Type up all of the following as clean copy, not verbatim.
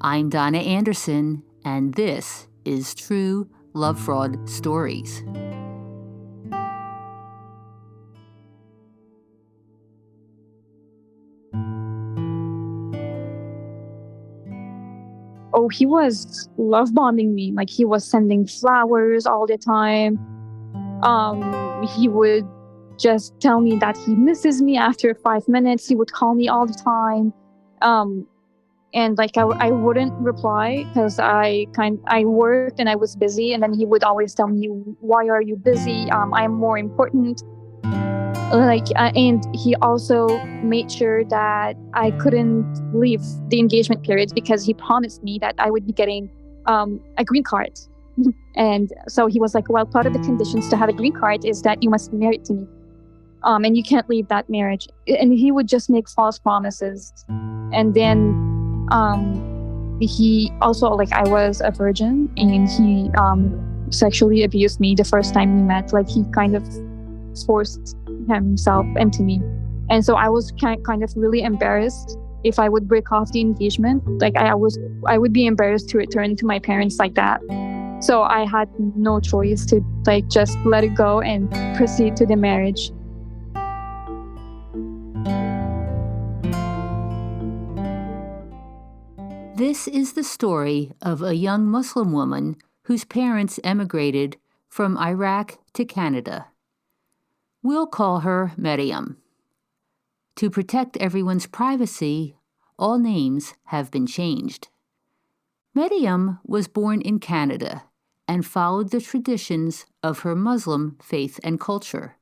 I'm Donna Anderson, and this is True Love Fraud Stories. Oh, he was love bombing me. Like, he was sending flowers all the time. He would just tell me that he misses me after 5 minutes. He would call me all the time. And like I wouldn't reply because I worked and I was busy, and then he would always tell me, "Why are you busy? I'm more important." And he also made sure that I couldn't leave the engagement period because he promised me that I would be getting a green card. And so he was like, "Well, part of the conditions to have a green card is that you must be married to me, and you can't leave that marriage." And he would just make false promises. And then he also, like, I was a virgin, and he sexually abused me the first time we met. Like, he kind of forced himself into me. And so I was kind of really embarrassed if I would break off the engagement. Like, I would be embarrassed to return to my parents like that. So I had no choice to like just let it go and proceed to the marriage. This is the story of a young Muslim woman whose parents emigrated from Iraq to Canada. We'll call her Miriam. To protect everyone's privacy, all names have been changed. Miriam was born in Canada and followed the traditions of her Muslim faith and culture.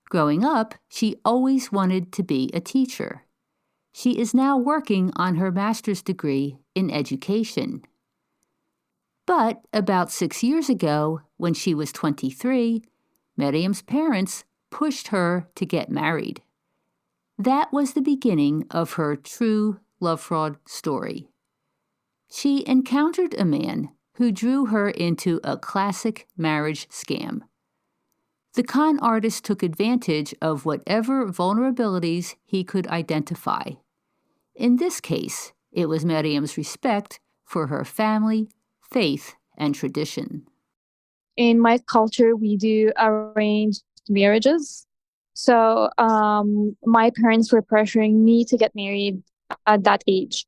Growing up, she always wanted to be a teacher. She is now working on her master's degree in education. But about 6 years ago, when she was 23, Miriam's parents pushed her to get married. That was the beginning of her true love fraud story. She encountered a man who drew her into a classic marriage scam. The con artist took advantage of whatever vulnerabilities he could identify. In this case, it was Miriam's respect for her family, faith, and tradition. In my culture, we do arranged marriages. So my parents were pressuring me to get married at that age.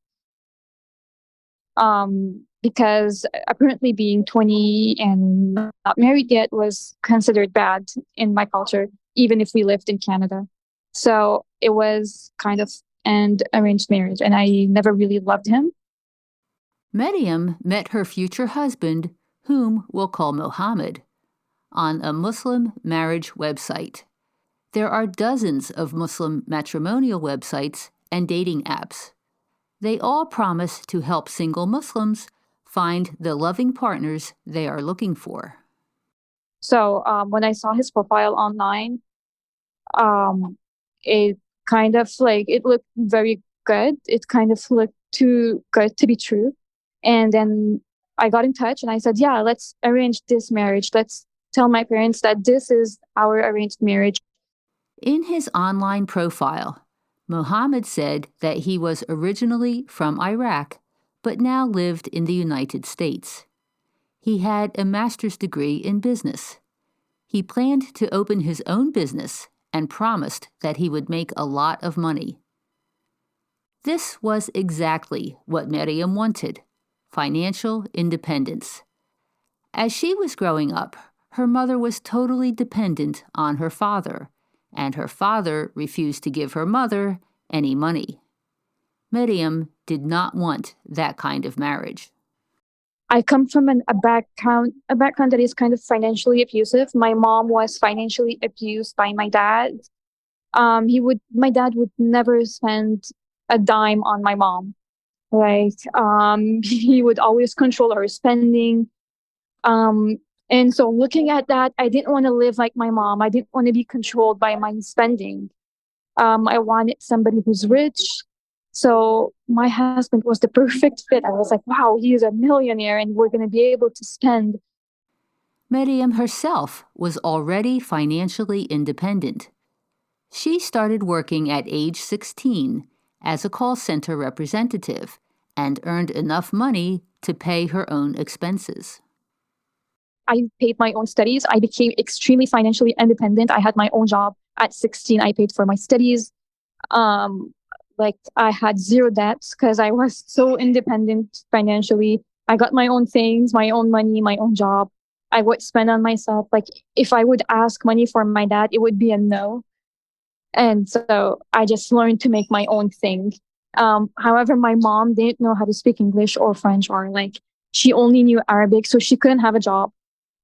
Because apparently being 20 and not married yet was considered bad in my culture, even if we lived in Canada. So it was kind of an arranged marriage, and I never really loved him. Miriam met her future husband, whom we'll call Mohammed, on a Muslim marriage website. There are dozens of Muslim matrimonial websites and dating apps. They all promise to help single Muslims find the loving partners they are looking for. So when I saw his profile online, it kind of like, it looked very good. It kind of looked too good to be true. And then I got in touch and I said, yeah, let's arrange this marriage. Let's tell my parents that this is our arranged marriage. In his online profile, Mohammed said that he was originally from Iraq, but now lived in the United States. He had a master's degree in business. He planned to open his own business and promised that he would make a lot of money. This was exactly what Miriam wanted: financial independence. As she was growing up, her mother was totally dependent on her father, and her father refused to give her mother any money. Miriam did not want that kind of marriage. I come from a background that is kind of financially abusive. My mom was financially abused by my dad. My dad would never spend a dime on my mom. Right. He would always control her spending. And so looking at that, I didn't want to live like my mom. I didn't want to be controlled by my spending. I wanted somebody who's rich. So my husband was the perfect fit. I was like, wow, he is a millionaire and we're going to be able to spend. Miriam herself was already financially independent. She started working at age 16 as a call center representative and earned enough money to pay her own expenses. I paid my own studies. I became extremely financially independent. I had my own job at 16. I paid for my studies. Um, like I had zero debts because I was so independent financially. I got my own things, my own money, my own job. I would spend on myself. Like if I would ask money from my dad, it would be a no. And so I just learned to make my own thing. However, my mom didn't know how to speak English or French, or like she only knew Arabic, so she couldn't have a job.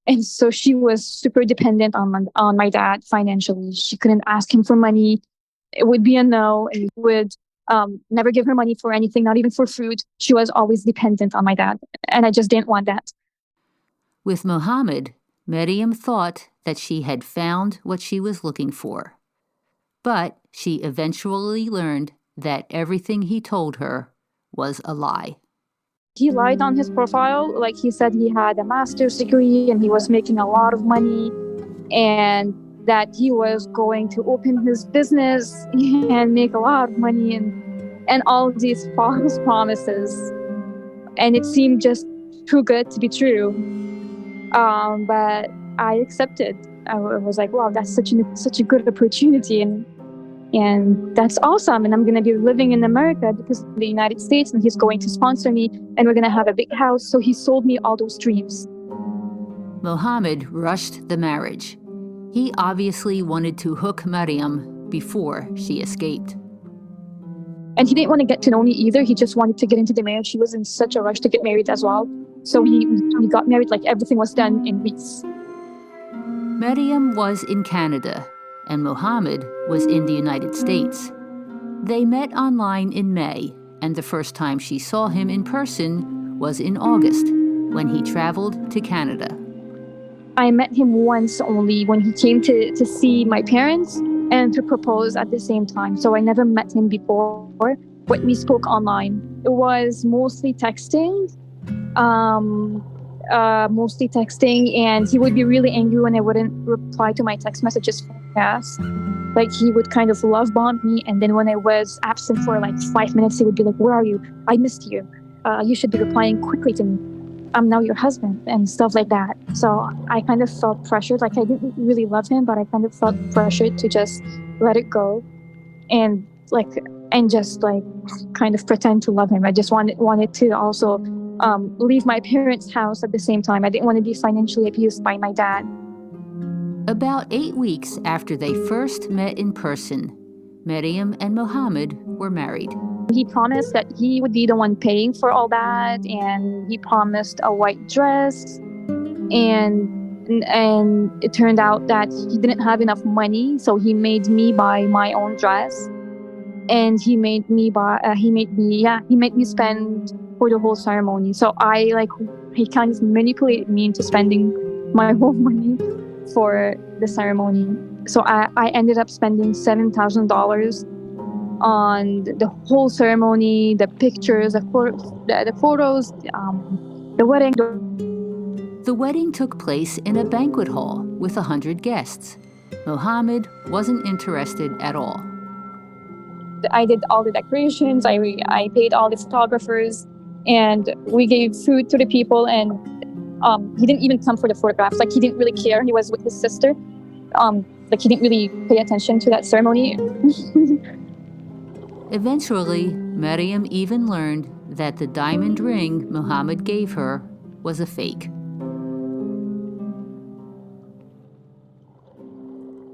And so she was super dependent on my dad financially. She couldn't ask him for money. It would be a no, and he would never give her money for anything, not even for food. She was always dependent on my dad, and I just didn't want that. With Mohammed, Miriam thought that she had found what she was looking for. But she eventually learned that everything he told her was a lie. He lied on his profile. Like he said he had a master's degree and he was making a lot of money, and that he was going to open his business and make a lot of money, and all these false promises. And it seemed just too good to be true. But I accepted. I was like, wow, that's such a good opportunity, and that's awesome. And I'm going to be living in America because of the United States, and he's going to sponsor me, and we're going to have a big house. So he sold me all those dreams. Mohammed rushed the marriage. He obviously wanted to hook Miriam before she escaped. And he didn't want to get to know me either. He just wanted to get into the marriage. He was in such a rush to get married as well. So we got married, like everything was done in weeks. Miriam was in Canada, and Mohammed was in the United States. They met online in May, and the first time she saw him in person was in August, when he traveled to Canada. I met him once only when he came to see my parents and to propose at the same time. So I never met him before, but we spoke online. It was mostly texting. And he would be really angry when I wouldn't reply to my text messages fast. Like he would kind of love bomb me, and then when I was absent for like 5 minutes, he would be like, "Where are you? I missed you. You should be replying quickly to me. I'm now your husband," and stuff like that. So I kind of felt pressured. Like I didn't really love him, but I kind of felt pressured to just let it go, and just kind of pretend to love him. I just wanted to also leave my parents' house at the same time. I didn't want to be financially abused by my dad. About 8 weeks after they first met in person, Miriam and Mohammed were married. He promised that he would be the one paying for all that, and he promised a white dress, and it turned out that he didn't have enough money, so he made me buy my own dress, and he made me spend for the whole ceremony. So he kind of manipulated me into spending my whole money for the ceremony. So I ended up spending $7,000 on the whole ceremony, the pictures, the photos, the wedding. The wedding took place in a banquet hall with 100 guests. Mohammed wasn't interested at all. I did all the decorations. I paid all the photographers, and we gave food to the people. And he didn't even come for the photographs. Like he didn't really care. He was with his sister. He didn't really pay attention to that ceremony. Eventually, Miriam even learned that the diamond ring Mohammed gave her was a fake.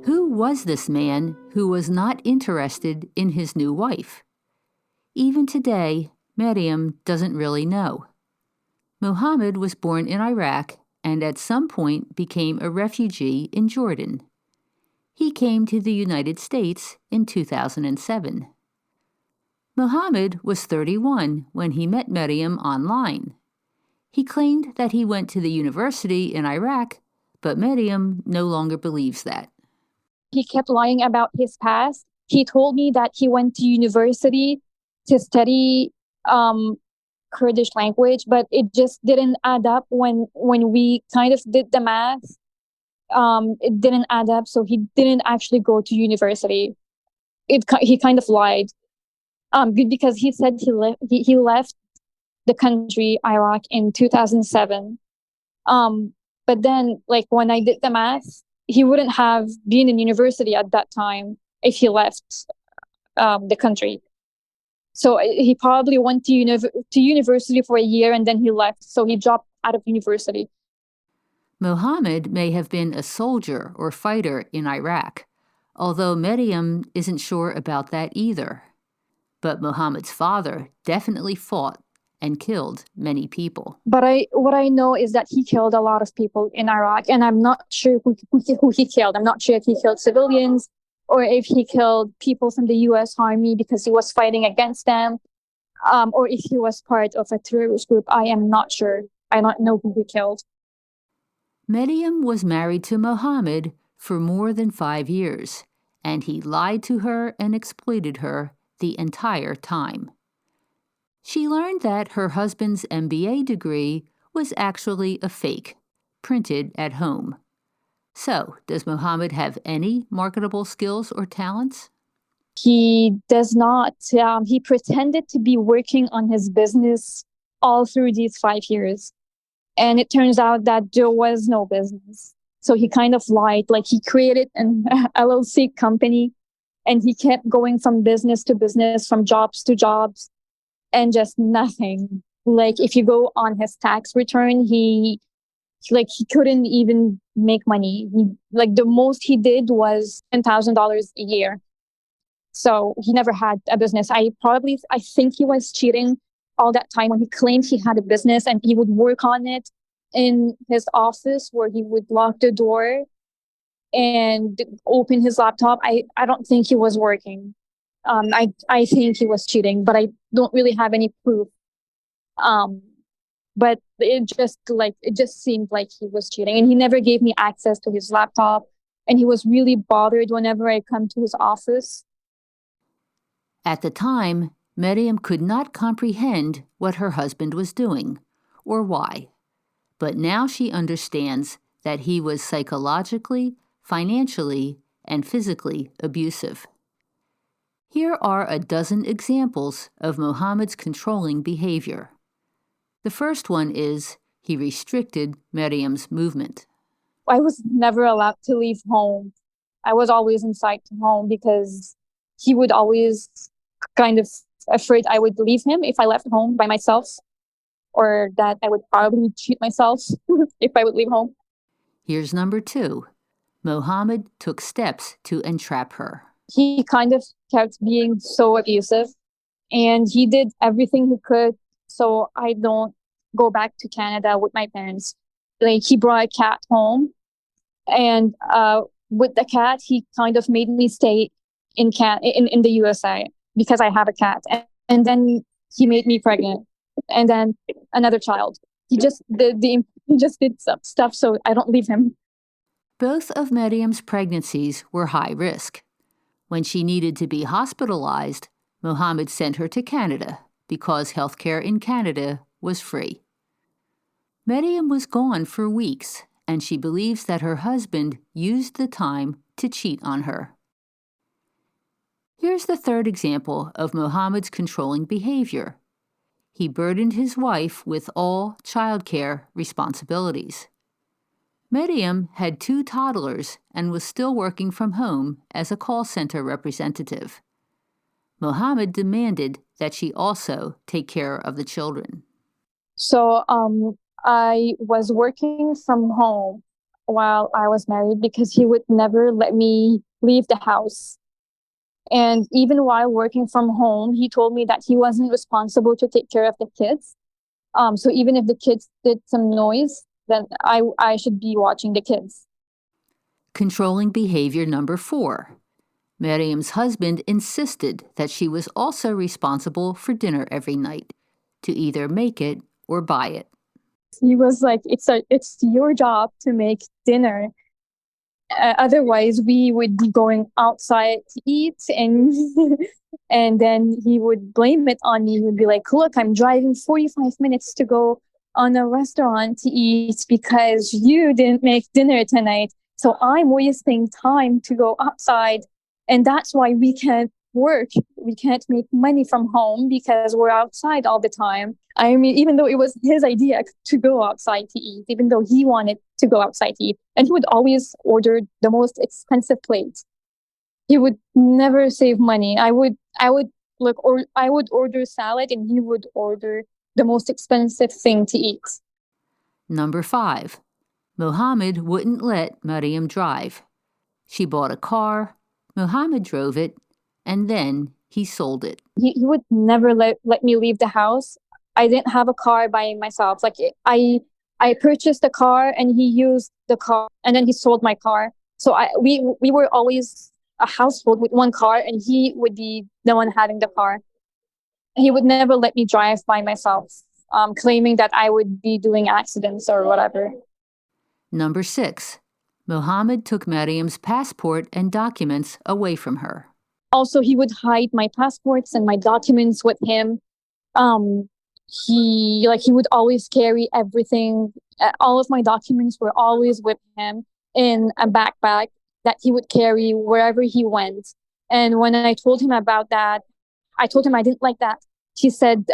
Who was this man who was not interested in his new wife? Even today, Miriam doesn't really know. Mohammed was born in Iraq and at some point became a refugee in Jordan. He came to the United States in 2007. Mohammed was 31 when he met Miriam online. He claimed that he went to the university in Iraq, but Miriam no longer believes that. He kept lying about his past. He told me that he went to university to study Kurdish language, but it just didn't add up when we kind of did the math. It didn't add up, so he didn't actually go to university. He kind of lied. Because he said he left the country, Iraq, in 2007. But then, like, when I did the math, he wouldn't have been in university at that time if he left the country. So he probably went to university for a year and then he left. So he dropped out of university. Mohammed may have been a soldier or fighter in Iraq, although Miriam isn't sure about that either. But Mohammed's father definitely fought and killed many people. But what I know is that he killed a lot of people in Iraq, and I'm not sure who he killed. I'm not sure if he killed civilians or if he killed people from the U.S. Army because he was fighting against them, or if he was part of a terrorist group. I am not sure. I don't know who he killed. Miriam was married to Mohammed for more than 5 years, and he lied to her and exploited her the entire time. She learned that her husband's MBA degree was actually a fake, printed at home. So, does Mohammed have any marketable skills or talents? He does not. He pretended to be working on his business all through these 5 years. And it turns out that there was no business. So he kind of lied, like he created an LLC company and he kept going from business to business, from jobs to jobs, and just nothing. Like if you go on his tax return, he couldn't even make money. Like the most he did was $10,000 a year. So he never had a business. I think he was cheating all that time when he claimed he had a business and he would work on it in his office where he would lock the door and open his laptop. I don't think he was working. I think he was cheating, but I don't really have any proof. But it just seemed like he was cheating, and he never gave me access to his laptop, and he was really bothered whenever I come to his office. At the time, Miriam could not comprehend what her husband was doing, or why. But now she understands that he was psychologically, financially, and physically abusive. Here are a dozen examples of Mohammed's controlling behavior. The first one is he restricted Miriam's movement. I was never allowed to leave home. I was always inside home because he would always kind of afraid I would leave him if I left home by myself, or that I would probably cheat myself if I would leave home. Here's number 2. Mohammed took steps to entrap her. He kind of kept being so abusive, and he did everything he could so I don't go back to Canada with my parents. Like he brought a cat home, and with the cat, he kind of made me stay in the USA because I have a cat, and then he made me pregnant, and then another child. He just did some stuff so I don't leave him. Both of Miriam's pregnancies were high risk. When she needed to be hospitalized, Mohammed sent her to Canada because healthcare in Canada was free. Miriam was gone for weeks, and she believes that her husband used the time to cheat on her. Here's the third example of Mohammed's controlling behavior. He burdened his wife with all childcare responsibilities. Miriam had 2 toddlers and was still working from home as a call center representative. Mohammed demanded that she also take care of the children. So I was working from home while I was married because he would never let me leave the house. And even while working from home, he told me that he wasn't responsible to take care of the kids. So even if the kids did some noise, then I should be watching the kids. Controlling behavior number 4. Miriam's husband insisted that she was also responsible for dinner every night, to either make it or buy it. He was like, it's your job to make dinner. Otherwise, we would be going outside to eat, and and then he would blame it on me. He would be like, look, I'm driving 45 minutes to go on a restaurant to eat because you didn't make dinner tonight. So I'm wasting time to go outside. And that's why we can't work. We can't make money from home because we're outside all the time. I mean, even though it was his idea to go outside to eat, even though he wanted to go outside to eat, and he would always order the most expensive plates. He would never save money. I would look, or I would order salad, and he would order the most expensive thing to eat. Number 5. Mohammed wouldn't let Mariam drive. She bought a car, Mohammed drove it, and then he sold it. He would never let me leave the house. I didn't have a car by myself. Like I purchased a car and he used the car and then he sold my car. So we were always a household with one car and he would be the one having the car. He would never let me drive by myself, claiming that I would be doing accidents or whatever. Number 6. Mohammed took Mariam's passport and documents away from her. Also, he would hide my passports and my documents with him. Um, he would always carry everything. All of my documents were always with him in a backpack that he would carry wherever he went. And when I told him about that, I told him I didn't like that. He said,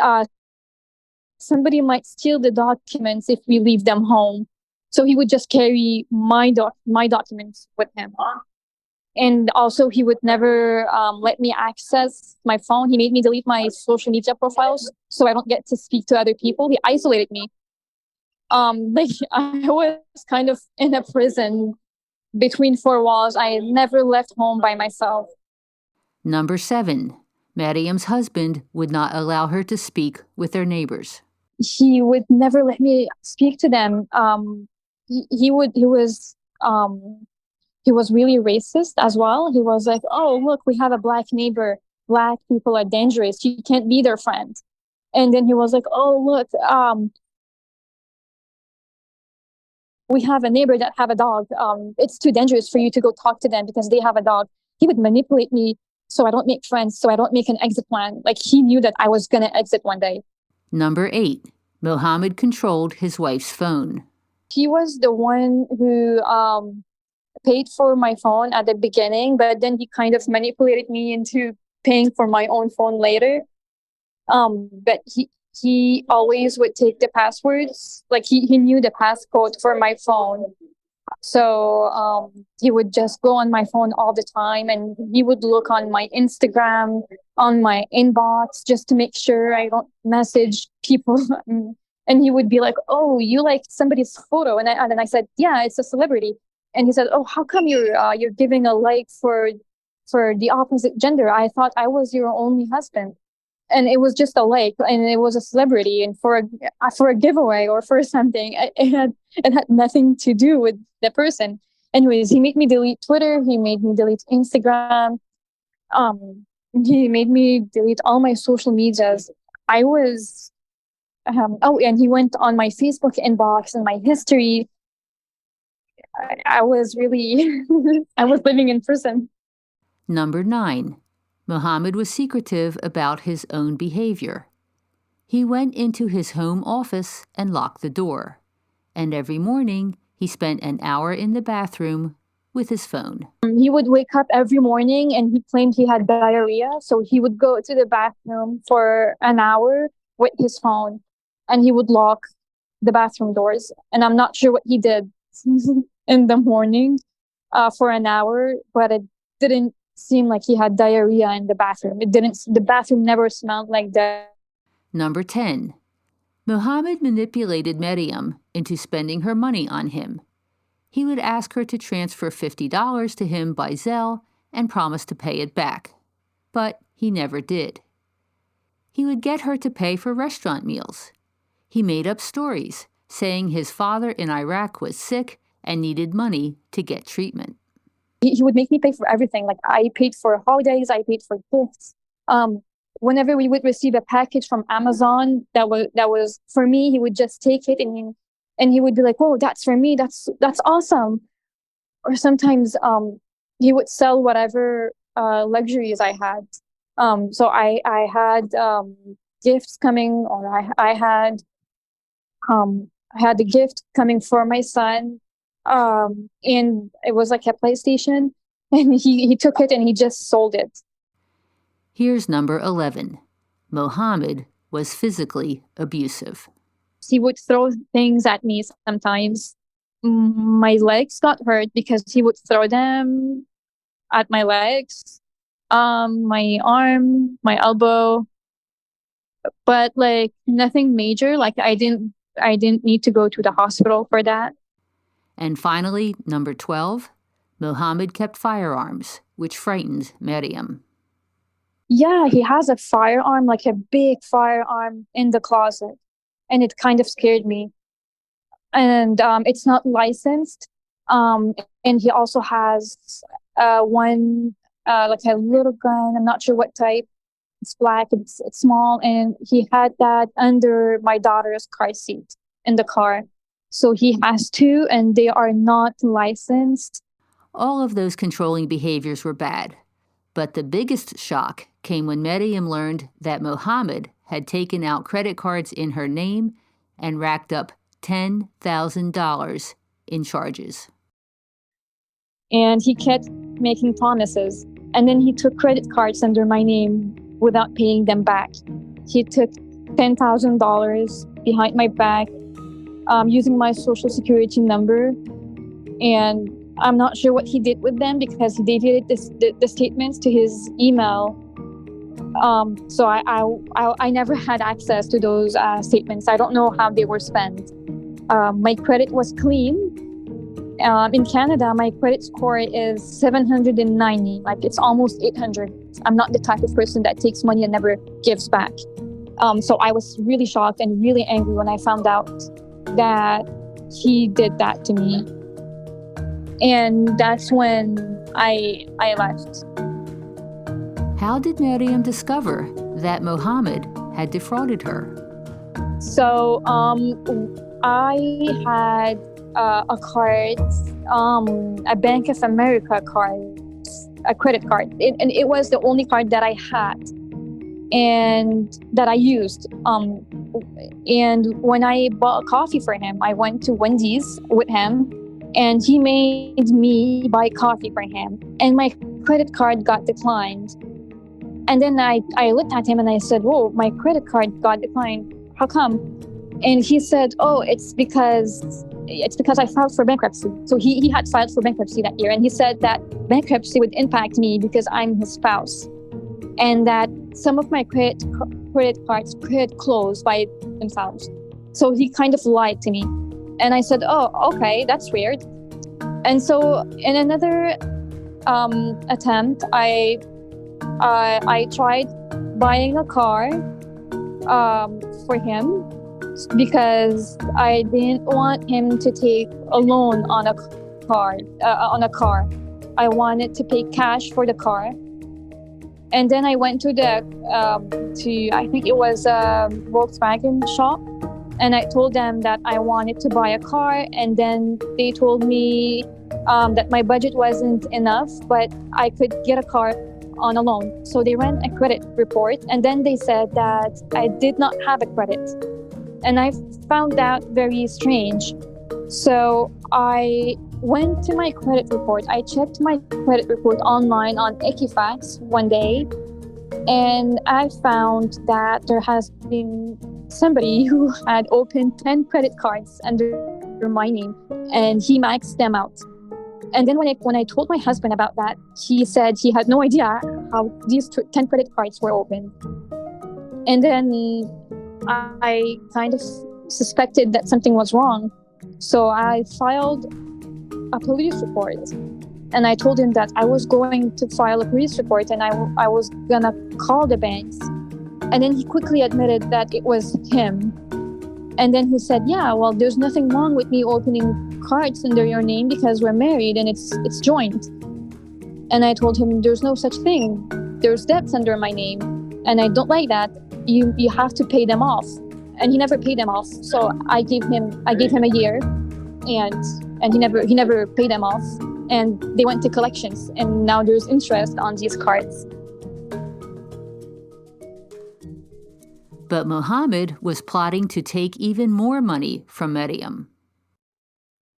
somebody might steal the documents if we leave them home. So he would just carry my documents with him. And also, he would never let me access my phone. He made me delete my social media profiles so I don't get to speak to other people. He isolated me. Like I was kind of in a prison between four walls. I never left home by myself. Number 7. Mariam's husband would not allow her to speak with their neighbors. He would never let me speak to them. He was really racist as well. He was like, "Oh, look, we have a black neighbor. Black people are dangerous. You can't be their friend." And then he was like, "Oh, look, we have a neighbor that have a dog. It's too dangerous for you to go talk to them because they have a dog." He would manipulate me so I don't make friends, so I don't make an exit plan. Like he knew that I was gonna exit one day. Number 8. Mohammed controlled his wife's phone. He was the one who paid for my phone at the beginning, but then he kind of manipulated me into paying for my own phone later. But he always would take the passwords. Like he knew the passcode for my phone. So he would just go on my phone all the time and he would look on my Instagram, on my inbox, just to make sure I don't message people. And he would be like, "Oh, you like somebody's photo?" And then I said, "Yeah, it's a celebrity." And he said, "Oh, how come you're giving a like for the opposite gender? I thought I was your only husband." And it was just a like, and it was a celebrity, and for a giveaway or for something. It had nothing to do with the person. Anyways, he made me delete Twitter. He made me delete Instagram. He made me delete all my social medias. I was and he went on my Facebook inbox and my history. I was really, I was living in prison. Number 9. Mohammed was secretive about his own behavior. He went into his home office and locked the door. And every morning, he spent an hour in the bathroom with his phone. He would wake up every morning and he claimed he had diarrhea. So he would go to the bathroom for an hour with his phone and he would lock the bathroom doors. And I'm not sure what he did in the morning for an hour, but it didn't seem like he had diarrhea in the bathroom. The bathroom never smelled like that. Number 10. Mohammed manipulated Mariam into spending her money on him. He would ask her to transfer $50 to him by Zelle and promise to pay it back. But he never did. He would get her to pay for restaurant meals. He made up stories, saying his father in Iraq was sick and needed money to get treatment. He would make me pay for everything. Like I paid for holidays, I paid for gifts. Whenever we would receive a package from Amazon that was for me, he would just take it and he would be like, "Oh, that's for me. That's awesome." Or sometimes he would sell whatever luxuries I had. So I had gifts coming, or I had a gift coming for my son. And it was like a PlayStation, and he took it and he just sold it. Here's number 11. Mohammed was physically abusive. He would throw things at me sometimes. My legs got hurt because he would throw them at my legs, my arm, my elbow, but like nothing major. Like I didn't need to go to the hospital for that. And finally, number 12. Mohammed kept firearms, which frightened Miriam. Yeah, he has a firearm, like a big firearm in the closet, and it kind of scared me. And it's not licensed. And he also has one like a little gun. I'm not sure what type. It's black. It's small, and he had that under my daughter's car seat in the car. So he has two, and they are not licensed. All of those controlling behaviors were bad. But the biggest shock came when Miriam learned that Mohammed had taken out credit cards in her name and racked up $10,000 in charges. And he kept making promises. And then he took credit cards under my name without paying them back. He took $10,000 behind my back using my social security number. And I'm not sure what he did with them because he dated the statements to his email. So I never had access to those statements. I don't know how they were spent. My credit was clean. In Canada, my credit score is 790. Like it's almost 800. I'm not the type of person that takes money and never gives back. So I was really shocked and really angry when I found out that he did that to me. And that's when I left. How did Miriam discover that Mohammed had defrauded her? So I had a card, a Bank of America card, a credit card. And it was the only card that I had and that I used. And when I bought coffee for him, I went to Wendy's with him. And he made me buy coffee for him. And my credit card got declined. And then I looked at him and I said, whoa, my credit card got declined. How come? And he said, oh, it's because I filed for bankruptcy. So he had filed for bankruptcy that year. And he said that bankruptcy would impact me because I'm his spouse. And that some of my credit cards could close by themselves. So he kind of lied to me. And I said, oh, okay, that's weird. And so in another attempt, I tried buying a car for him because I didn't want him to take a loan on a car. I wanted to pay cash for the car. And then I went to I think it was a Volkswagen shop. And I told them that I wanted to buy a car, and then they told me that my budget wasn't enough, but I could get a car on a loan. So they ran a credit report, and then they said that I did not have a credit. And I found that very strange. So I went to my credit report. I checked my credit report online on Equifax one day, and I found that there has been somebody who had opened 10 credit cards under my name, and he maxed them out. And then when I told my husband about that, he said he had no idea how these 10 credit cards were opened. And then I kind of suspected that something was wrong. So I filed a police report. And I told him that I was going to file a police report and I was gonna call the banks. And then he quickly admitted that it was him. And then he said, yeah, well, there's nothing wrong with me opening cards under your name because we're married and it's joint. And I told him there's no such thing. There's debts under my name. And I don't like that. You have to pay them off. And he never paid them off. So I gave him a year and he never paid them off. And they went to collections, and now there's interest on these cards. But Mohammed was plotting to take even more money from Miriam.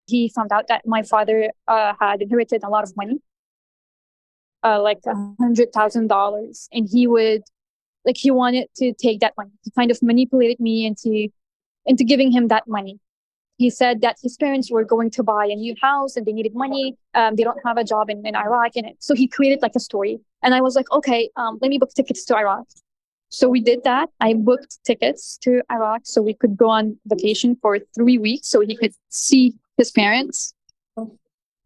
He found out that my father had inherited a lot of money. like $100,000, and he wanted to take that money. He kind of manipulated me into giving him that money. He said that his parents were going to buy a new house and they needed money. They don't have a job in Iraq, and so he created like a story. And I was like, okay, let me book tickets to Iraq. So we did that. I booked tickets to Iraq so we could go on vacation for 3 weeks so he could see his parents.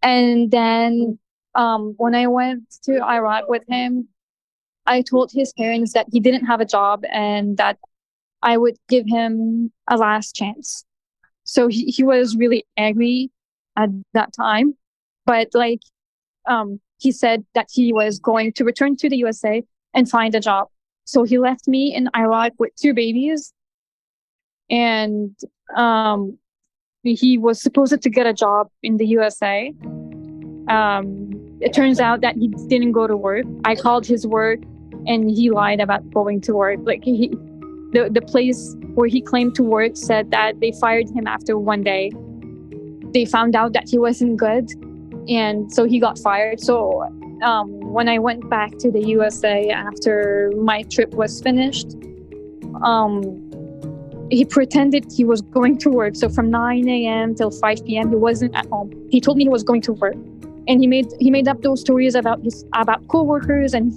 And then when I went to Iraq with him, I told his parents that he didn't have a job and that I would give him a last chance. So he was really angry at that time. But he said that he was going to return to the USA and find a job. So he left me in Iraq with 2 babies. And he was supposed to get a job in the USA. It turns out that he didn't go to work. I called his work and he lied about going to work. The place where he claimed to work said that they fired him after 1 day. They found out that he wasn't good, and so he got fired. So when I went back to the USA after my trip was finished, he pretended he was going to work. So from 9 a.m. till 5 p.m. he wasn't at home. He told me he was going to work, and he made up those stories about coworkers and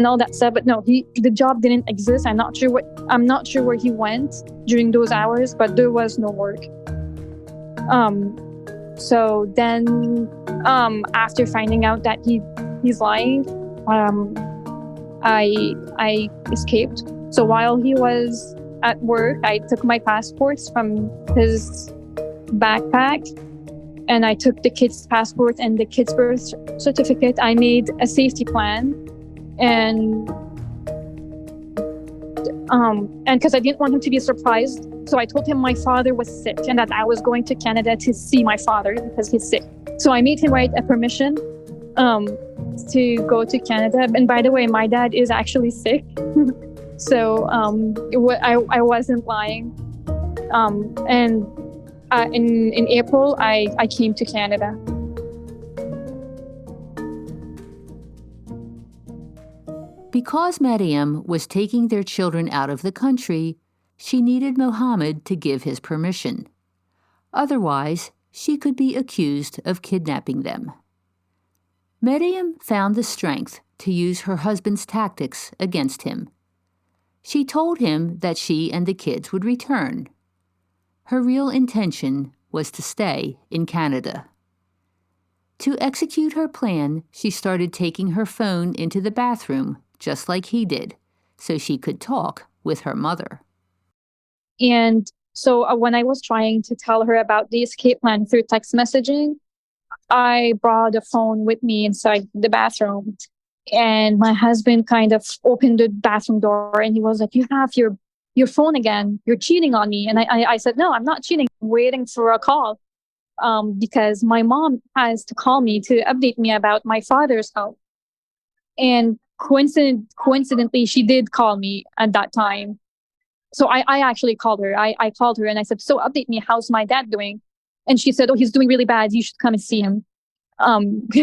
all that stuff. But no, the job didn't exist. I'm not sure where he went during those hours, but there was no work. So then after finding out that he's lying, I escaped. So while he was at work, I took my passports from his backpack, and I took the kid's passport and the kid's birth certificate. I made a safety plan, and because I didn't want him to be surprised, so I told him my father was sick and that I was going to Canada to see my father because he's sick. So I made him write a permission to go to Canada. And by the way, my dad is actually sick. So I wasn't lying. And in April, I came to Canada. Because Mariam was taking their children out of the country, she needed Mohammed to give his permission. Otherwise, she could be accused of kidnapping them. Mariam found the strength to use her husband's tactics against him. She told him that she and the kids would return. Her real intention was to stay in Canada. To execute her plan, she started taking her phone into the bathroom, just like he did, so she could talk with her mother. And so when I was trying to tell her about the escape plan through text messaging, I brought a phone with me inside the bathroom. And my husband kind of opened the bathroom door and he was like, "You have your phone again. You're cheating on me." And I said, "No, I'm not cheating. I'm waiting for a call because my mom has to call me to update me about my father's health." And coincidentally, she did call me at that time. So I actually called her. I called her and I said, "So update me. How's my dad doing?" And she said, "Oh, he's doing really bad. You should come and see him."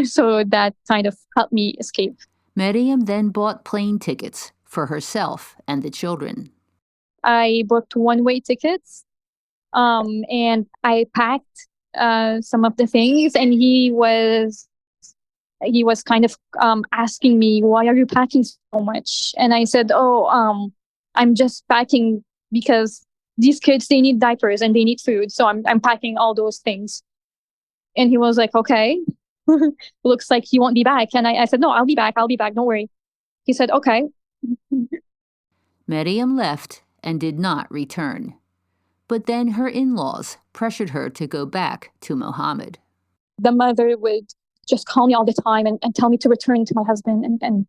So that kind of helped me escape. Mariam then bought plane tickets for herself and the children. I booked one-way tickets, and I packed some of the things, and he was kind of asking me, "Why are you packing so much?" And I said, "Oh, I'm just packing because these kids, they need diapers and they need food, so I'm packing all those things." And he was like, "Okay." Looks like he won't be back. And I said, "No, I'll be back, don't worry." He said, "Okay." Mariam left and did not return. But then her in-laws pressured her to go back to Mohammed. The mother would just call me all the time and tell me to return to my husband. And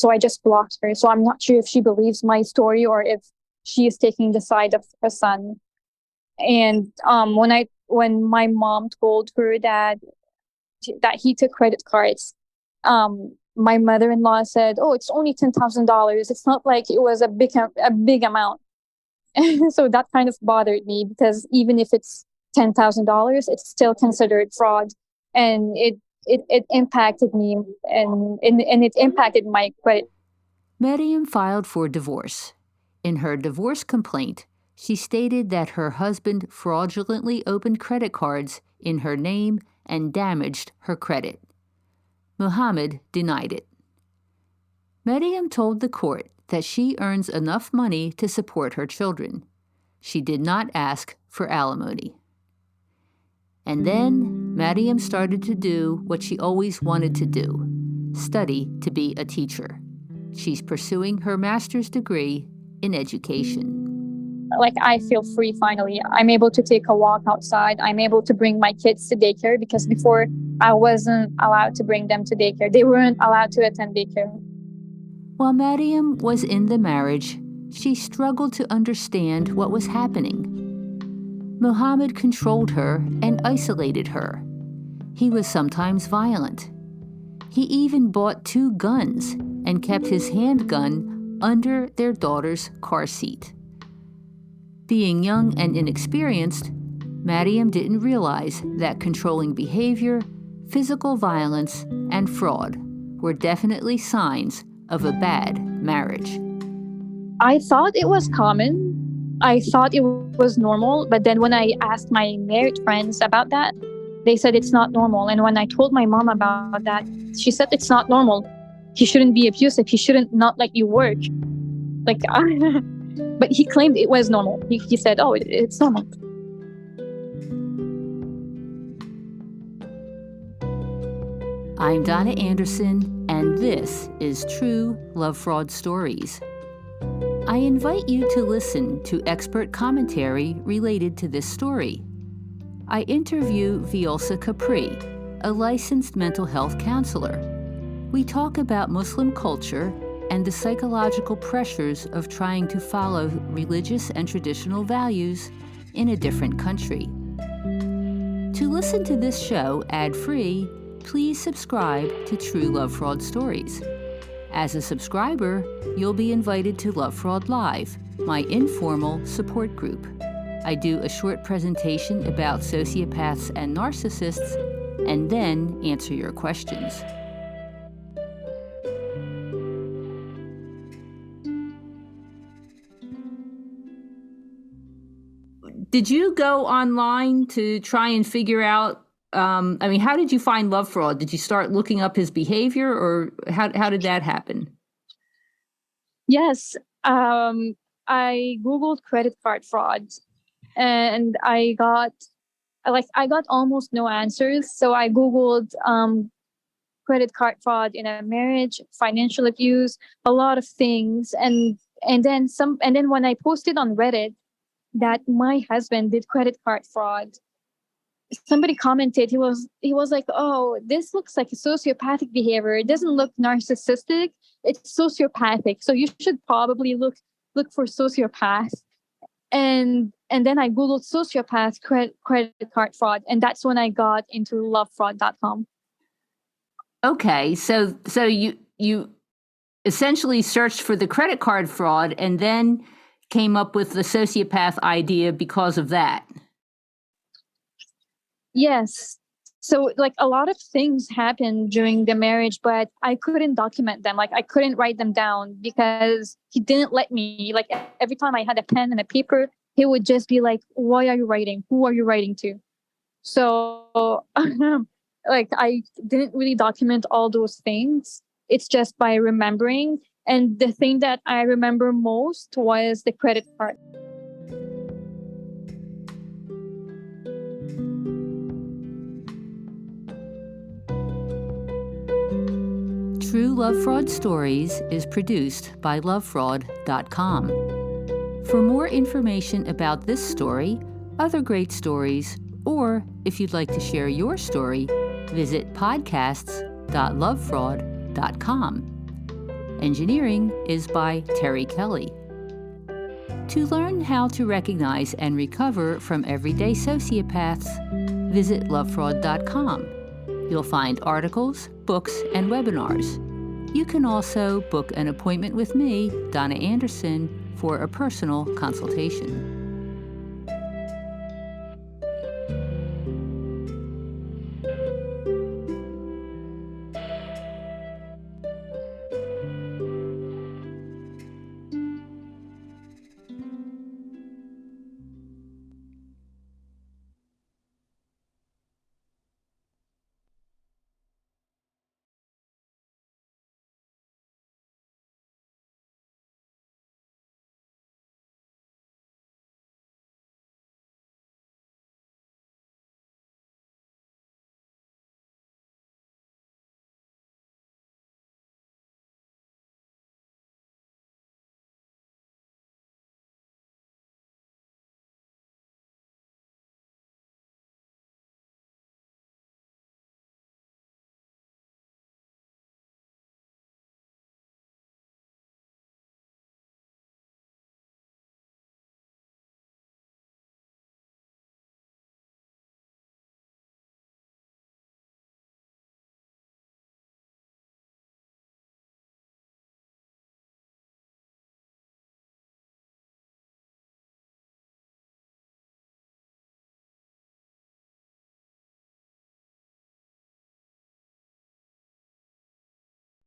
so I just blocked her. So I'm not sure if she believes my story or if she is taking the side of her son. And when my mom told her that he took credit cards, my mother-in-law said, "Oh, it's only $10,000. It's not like it was a big amount." So that kind of bothered me because even if it's $10,000, it's still considered fraud, and it impacted me, and it impacted my credit. Miriam filed for divorce. In her divorce complaint, she stated that her husband fraudulently opened credit cards in her name and damaged her credit. Muhammad denied it. Miriam told the court that she earns enough money to support her children. She did not ask for alimony. And then Miriam started to do what she always wanted to do: study to be a teacher. She's pursuing her master's degree in education. Like, I feel free finally. I'm able to take a walk outside. I'm able to bring my kids to daycare, because before I wasn't allowed to bring them to daycare. They weren't allowed to attend daycare. While Miriam was in the marriage, she struggled to understand what was happening. Muhammad controlled her and isolated her. He was sometimes violent. He even bought 2 guns and kept his handgun under their daughter's car seat. Being young and inexperienced, Miriam didn't realize that controlling behavior, physical violence, and fraud were definitely signs of a bad marriage. I thought it was common. I thought it was normal. But then when I asked my married friends about that, they said it's not normal. And when I told my mom about that, she said it's not normal. He shouldn't be abusive. He shouldn't not let you work. Like, but he claimed it was normal. He said, oh, it's normal. I'm Donna Anderson, and this is True Love Fraud Stories. I invite you to listen to expert commentary related to this story. I interview Violsa Capri, a licensed mental health counselor. We talk about Muslim culture and the psychological pressures of trying to follow religious and traditional values in a different country. To listen to this show ad-free, please subscribe to True Love Fraud Stories. As a subscriber, you'll be invited to Love Fraud Live, my informal support group. I do a short presentation about sociopaths and narcissists, and then answer your questions. Did you go online to try and figure out, how did you find Love Fraud? Did you start looking up his behavior, or how did that happen? Yes. I Googled credit card fraud, and I got almost no answers. So I Googled credit card fraud in a marriage, financial abuse, a lot of things. And then when I posted on Reddit that my husband did credit card fraud, somebody commented, he was like, oh, this looks like a sociopathic behavior. It doesn't look narcissistic. It's sociopathic. So you should probably look for sociopath. And then I Googled sociopath credit card fraud, and that's when I got into lovefraud.com. Okay, so you essentially searched for the credit card fraud and then came up with the sociopath idea because of that. Yes. So like a lot of things happened during the marriage, but I couldn't document them. Like I couldn't write them down because he didn't let me. Like every time I had a pen and a paper, he would just be like, why are you writing? Who are you writing to? So like I didn't really document all those things. It's just by remembering. And the thing that I remember most was the credit card. True Love Fraud Stories is produced by lovefraud.com. For more information about this story, other great stories, or if you'd like to share your story, visit podcasts.lovefraud.com. Engineering is by Terry Kelly. To learn how to recognize and recover from everyday sociopaths, visit lovefraud.com. You'll find articles, books, and webinars. You can also book an appointment with me, Donna Anderson, for a personal consultation.